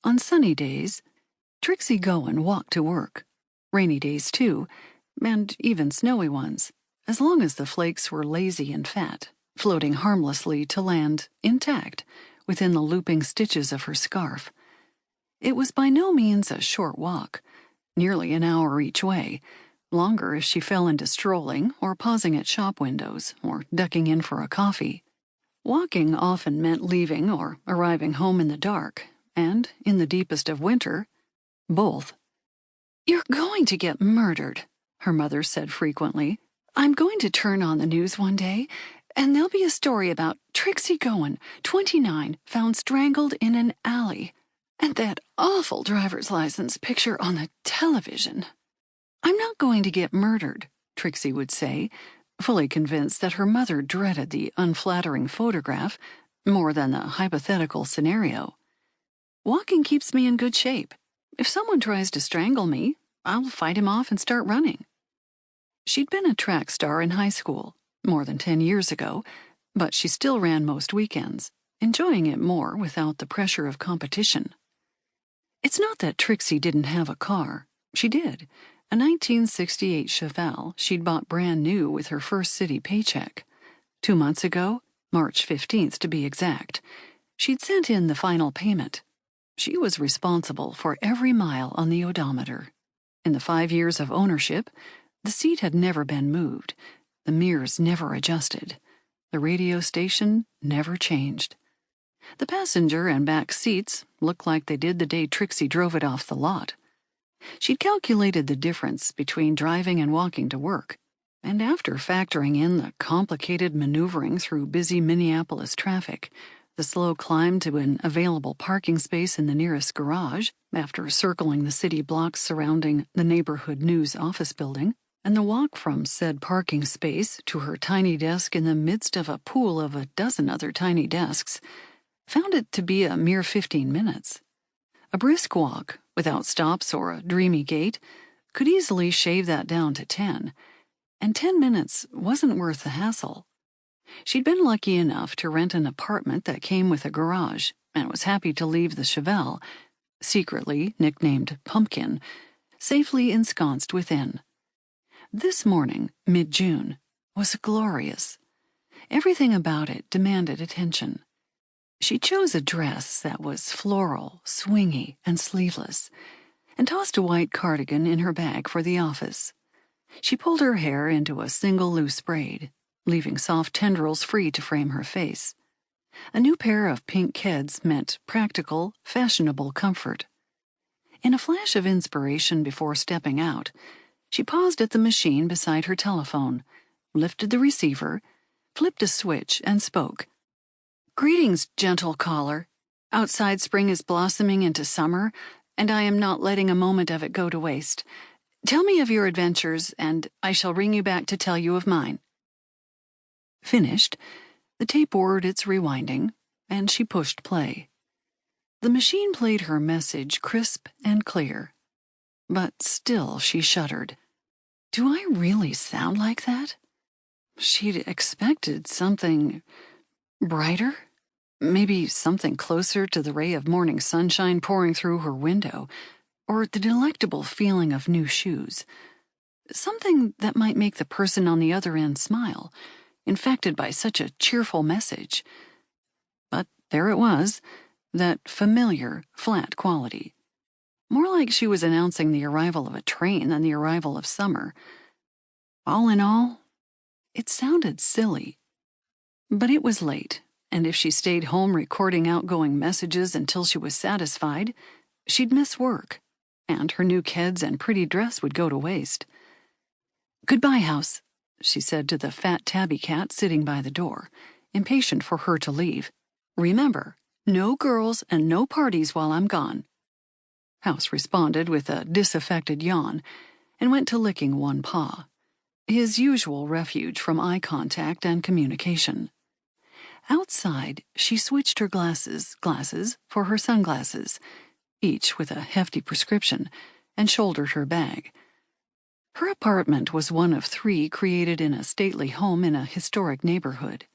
On sunny days, Trixie Gowan walked to work. Rainy days, too, and even snowy ones, as long as the flakes were lazy and fat, floating harmlessly to land, intact, within the looping stitches of her scarf. It was by no means a short walk, nearly an hour each way, longer if she fell into strolling or pausing at shop windows or ducking in for a coffee. Walking often meant leaving or arriving home in the dark, and, in the deepest of winter, both. "You're going to get murdered," her mother said frequently. "I'm going to turn on the news one day, and there'll be a story about Trixie Gowan, 29, found strangled in an alley, and that awful driver's license picture on the television." "I'm not going to get murdered," Trixie would say, fully convinced that her mother dreaded the unflattering photograph more than the hypothetical scenario. "Walking keeps me in good shape. If someone tries to strangle me, I'll fight him off and start running." She'd been a track star in high school, more than 10 years ago, but she still ran most weekends, enjoying it more without the pressure of competition. It's not that Trixie didn't have a car. She did. A 1968 Chevelle she'd bought brand new with her first city paycheck. 2 months ago, March 15th to be exact, she'd sent in the final payment. She was responsible for every mile on the odometer. In the 5 years of ownership, the seat had never been moved, the mirrors never adjusted, the radio station never changed. The passenger and back seats looked like they did the day Trixie drove it off the lot. She'd calculated the difference between driving and walking to work, and after factoring in the complicated maneuvering through busy Minneapolis traffic, the slow climb to an available parking space in the nearest garage after circling the city blocks surrounding the neighborhood news office building, and the walk from said parking space to her tiny desk in the midst of a pool of a dozen other tiny desks, found it to be a mere 15 minutes. A brisk walk, without stops or a dreamy gait, could easily shave that down to 10, and 10 minutes wasn't worth the hassle. She'd been lucky enough to rent an apartment that came with a garage, and was happy to leave the Chevelle, secretly nicknamed Pumpkin, safely ensconced within. This morning, mid-June, was glorious. Everything about it demanded attention. She chose a dress that was floral, swingy, and sleeveless, and tossed a white cardigan in her bag for the office. She pulled her hair into a single loose braid, leaving soft tendrils free to frame her face. A new pair of pink Keds meant practical, fashionable comfort. In a flash of inspiration before stepping out, she paused at the machine beside her telephone, lifted the receiver, flipped a switch, and spoke. "Greetings, gentle caller. Outside spring is blossoming into summer, and I am not letting a moment of it go to waste. Tell me of your adventures, and I shall ring you back to tell you of mine." Finished, the tape whirred its rewinding, and she pushed play. The machine played her message crisp and clear. But still she shuddered. Do I really sound like that? She'd expected something brighter? Maybe something closer to the ray of morning sunshine pouring through her window, or the delectable feeling of new shoes. Something that might make the person on the other end smile, infected by such a cheerful message. But there it was, that familiar, flat quality. More like she was announcing the arrival of a train than the arrival of summer. All in all, it sounded silly. But it was late, and if she stayed home recording outgoing messages until she was satisfied, she'd miss work, and her new Keds and pretty dress would go to waste. "Goodbye, house," she said to the fat tabby cat sitting by the door, impatient for her to leave. "Remember, no girls and no parties while I'm gone." House responded with a disaffected yawn and went to licking one paw, his usual refuge from eye contact and communication. Outside, she switched her glasses for her sunglasses, each with a hefty prescription, and shouldered her bag. Her apartment was one of 3 created in a stately home in a historic neighborhood.